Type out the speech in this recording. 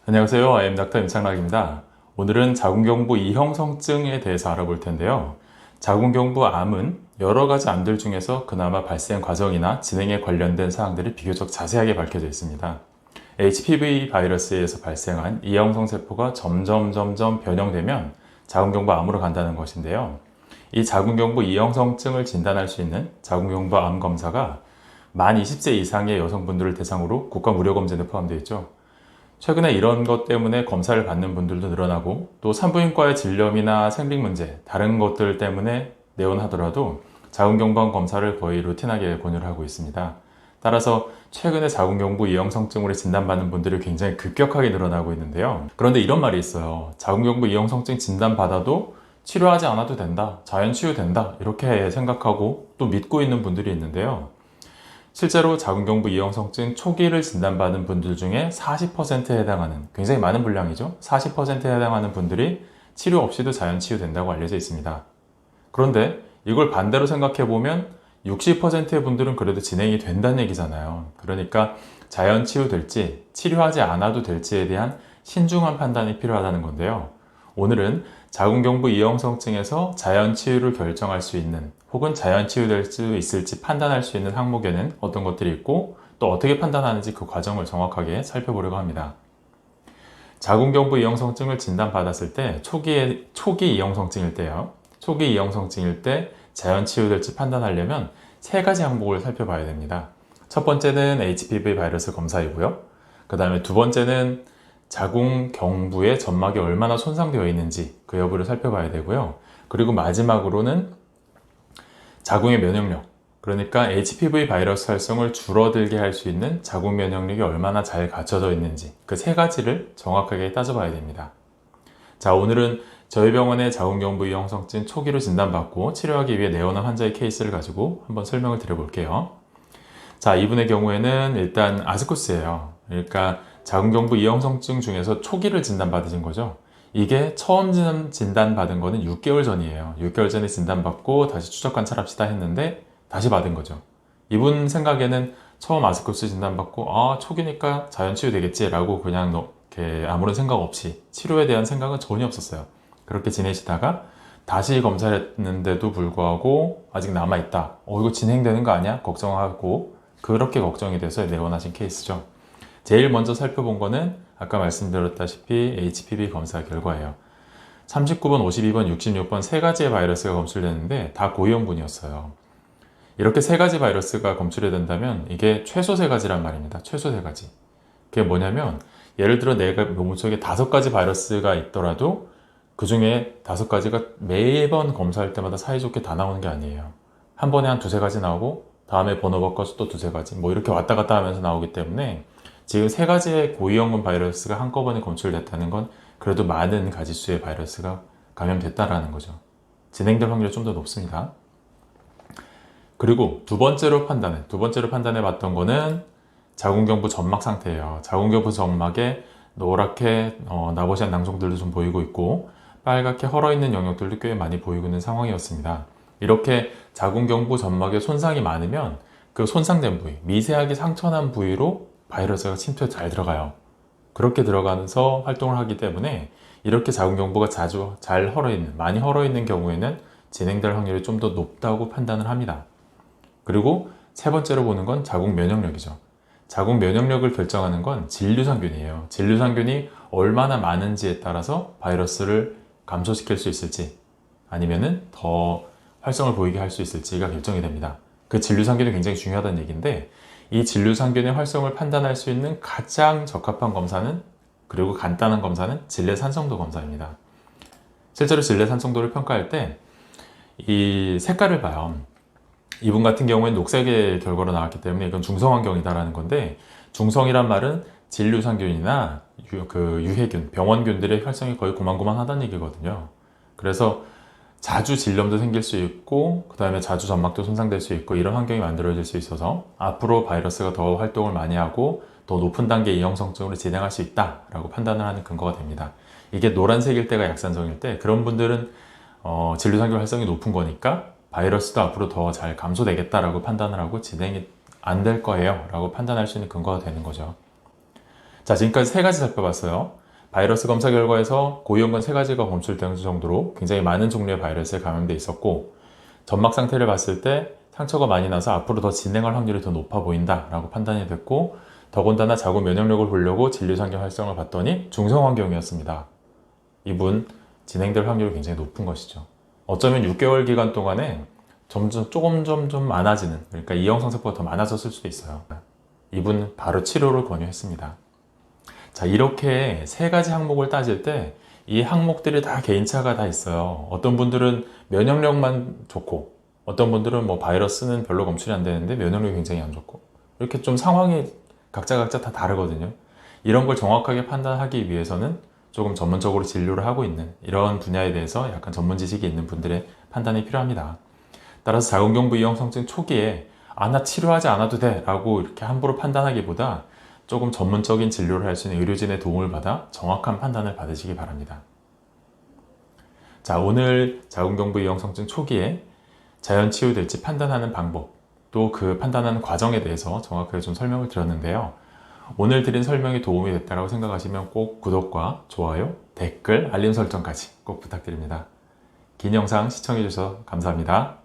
안녕하세요. I'm 닥터 임창락입니다. 오늘은 자궁경부 이형성증에 대해서 알아볼 텐데요. 자궁경부 암은 여러 가지 암들 중에서 그나마 발생 과정이나 진행에 관련된 사항들이 비교적 자세하게 밝혀져 있습니다. HPV 바이러스에 의해서 발생한 이형성 세포가 점점 변형되면 자궁경부 암으로 간다는 것인데요. 이 자궁경부 이형성증을 진단할 수 있는 자궁경부 암 검사가 만 20세 이상의 여성분들을 대상으로 국가 무료 검진에 포함되어 있죠. 최근에 이런 것 때문에 검사를 받는 분들도 늘어나고, 또 산부인과의 질염이나 생식 문제, 다른 것들 때문에 내원하더라도 자궁경부암 검사를 거의 루틴하게 권유를 하고 있습니다. 따라서 최근에 자궁경부 이형성증으로 진단받는 분들이 굉장히 급격하게 늘어나고 있는데요. 그런데 이런 말이 있어요. 자궁경부 이형성증 진단받아도 치료하지 않아도 된다, 자연 치유된다, 이렇게 생각하고 또 믿고 있는 분들이 있는데요. 실제로 자궁경부 이형성증 초기를 진단받은 분들 중에 40%에 해당하는, 굉장히 많은 분량이죠. 40%에 해당하는 분들이 치료 없이도 자연 치유된다고 알려져 있습니다. 그런데 이걸 반대로 생각해 보면 60%의 분들은 그래도 진행이 된다는 얘기잖아요. 그러니까 자연 치유될지 치료하지 않아도 될지에 대한 신중한 판단이 필요하다는 건데요. 오늘은 자궁경부 이형성증에서 자연 치유를 결정할 수 있는, 혹은 자연 치유될 수 있을지 판단할 수 있는 항목에는 어떤 것들이 있고, 또 어떻게 판단하는지 그 과정을 정확하게 살펴보려고 합니다. 자궁경부 이형성증을 진단받았을 때 초기 이형성증일 때요. 초기 이형성증일 때 자연 치유될지 판단하려면 세 가지 항목을 살펴봐야 됩니다. 첫 번째는 HPV 바이러스 검사이고요. 그 다음에 두 번째는 자궁경부의 점막이 얼마나 손상되어 있는지 그 여부를 살펴봐야 되고요. 그리고 마지막으로는 자궁의 면역력, 그러니까 HPV 바이러스 활성을 줄어들게 할 수 있는 자궁 면역력이 얼마나 잘 갖춰져 있는지, 그 세 가지를 정확하게 따져봐야 됩니다. 자, 오늘은 저희 병원의 자궁경부 이형성증 초기로 진단받고 치료하기 위해 내원한 환자의 케이스를 가지고 한번 설명을 드려볼게요. 자, 이분의 경우에는 일단 아스쿠스예요. 그러니까 자궁경부 이형성증 중에서 초기를 진단받으신 거죠. 이게 처음 진단받은 거는 6개월 전이에요. 6개월 전에 진단받고 다시 추적 관찰합시다 했는데 다시 받은 거죠. 이분 생각에는 처음 아스쿠스 진단받고 초기니까 자연 치유되겠지 라고 그냥 이렇게 아무런 생각 없이, 치료에 대한 생각은 전혀 없었어요. 그렇게 지내시다가 다시 검사를 했는데도 불구하고 아직 남아있다, 이거 진행되는 거 아니야? 걱정하고, 그렇게 걱정이 돼서 내원하신 케이스죠. 제일 먼저 살펴본 거는 아까 말씀드렸다시피 HPV 검사 결과예요. 39번, 52번, 66번 세 가지의 바이러스가 검출됐는데 다 고위험군이었어요. 이렇게 세 가지 바이러스가 검출이 된다면 이게 최소 세 가지란 말입니다. 최소 세 가지. 그게 뭐냐면, 예를 들어 내가 몸속에 5가지 바이러스가 있더라도 그 중에 5가지가 매번 검사할 때마다 사이좋게 다 나오는 게 아니에요. 한 번에 한 두세 가지 나오고 다음에 번호 바꿔서 또 두세 가지, 이렇게 왔다 갔다 하면서 나오기 때문에 지금 세 가지의 고위험군 바이러스가 한꺼번에 검출됐다는 건 그래도 많은 가지수의 바이러스가 감염됐다라는 거죠. 진행될 확률이 좀 더 높습니다. 그리고 두 번째로 판단해 봤던 거는 자궁경부 점막 상태예요. 자궁경부 점막에 노랗게 나보시한 낭종들도 좀 보이고 있고, 빨갛게 헐어있는 영역들도 꽤 많이 보이고 있는 상황이었습니다. 이렇게 자궁경부 점막에 손상이 많으면 그 손상된 부위, 미세하게 상처난 부위로 바이러스가 침투해 잘 들어가요. 그렇게 들어가면서 활동을 하기 때문에 이렇게 자궁경부가 자주 잘 헐어있는, 많이 헐어있는 경우에는 진행될 확률이 좀 더 높다고 판단을 합니다. 그리고 세 번째로 보는 건 자궁 면역력이죠. 자궁 면역력을 결정하는 건 진류상균이에요. 진류상균이 얼마나 많은지에 따라서 바이러스를 감소시킬 수 있을지, 아니면은 더 활성을 보이게 할 수 있을지가 결정이 됩니다. 그 진류상균이 굉장히 중요하다는 얘기인데, 이 진류상균의 활성을 판단할 수 있는 가장 적합한 검사는, 그리고 간단한 검사는 질내산성도 검사입니다. 실제로 질내산성도를 평가할 때 이 색깔을 봐요. 이분 같은 경우에는 녹색의 결과로 나왔기 때문에 이건 중성환경이다라는 건데, 중성이란 말은 진류상균이나 유해균, 병원균들의 활성이 거의 고만고만하다는 얘기거든요. 그래서 자주 질염도 생길 수 있고, 그 다음에 자주 점막도 손상될 수 있고, 이런 환경이 만들어질 수 있어서 앞으로 바이러스가 더 활동을 많이 하고 더 높은 단계 이형성증으로 진행할 수 있다라고 판단을 하는 근거가 됩니다. 이게 노란색일 때가 약산성일 때, 그런 분들은 진류상균 활성이 높은 거니까 바이러스도 앞으로 더 잘 감소되겠다라고 판단을 하고 진행이 안 될 거예요 라고 판단할 수 있는 근거가 되는 거죠. 자, 지금까지 세 가지 살펴봤어요. 바이러스 검사 결과에서 고위험군 세 가지가 검출될 정도로 굉장히 많은 종류의 바이러스에 감염돼 있었고, 점막 상태를 봤을 때 상처가 많이 나서 앞으로 더 진행할 확률이 더 높아 보인다라고 판단이 됐고, 더군다나 자궁 면역력을 보려고 진료상경 활성을 봤더니 중성 환경이었습니다. 이분 진행될 확률이 굉장히 높은 것이죠. 어쩌면 6개월 기간 동안에 점점 많아지는, 그러니까 이형성세포가 더 많아졌을 수도 있어요. 이분 바로 치료를 권유했습니다. 자, 이렇게 세 가지 항목을 따질 때 이 항목들이 다 개인차가 다 있어요. 어떤 분들은 면역력만 좋고, 어떤 분들은 뭐 바이러스는 별로 검출이 안 되는데 면역력이 굉장히 안 좋고, 이렇게 좀 상황이 각자 다 다르거든요. 이런 걸 정확하게 판단하기 위해서는 조금 전문적으로 진료를 하고 있는 이런 분야에 대해서 약간 전문 지식이 있는 분들의 판단이 필요합니다. 따라서 자궁경부 이형성증 초기에 나 치료하지 않아도 돼 라고 이렇게 함부로 판단하기보다 조금 전문적인 진료를 할 수 있는 의료진의 도움을 받아 정확한 판단을 받으시기 바랍니다. 자, 오늘 자궁경부 이형성증 초기에 자연 치유될지 판단하는 방법, 또 그 판단하는 과정에 대해서 정확하게 좀 설명을 드렸는데요. 오늘 드린 설명이 도움이 됐다고 생각하시면 꼭 구독과 좋아요, 댓글, 알림 설정까지 꼭 부탁드립니다. 긴 영상 시청해주셔서 감사합니다.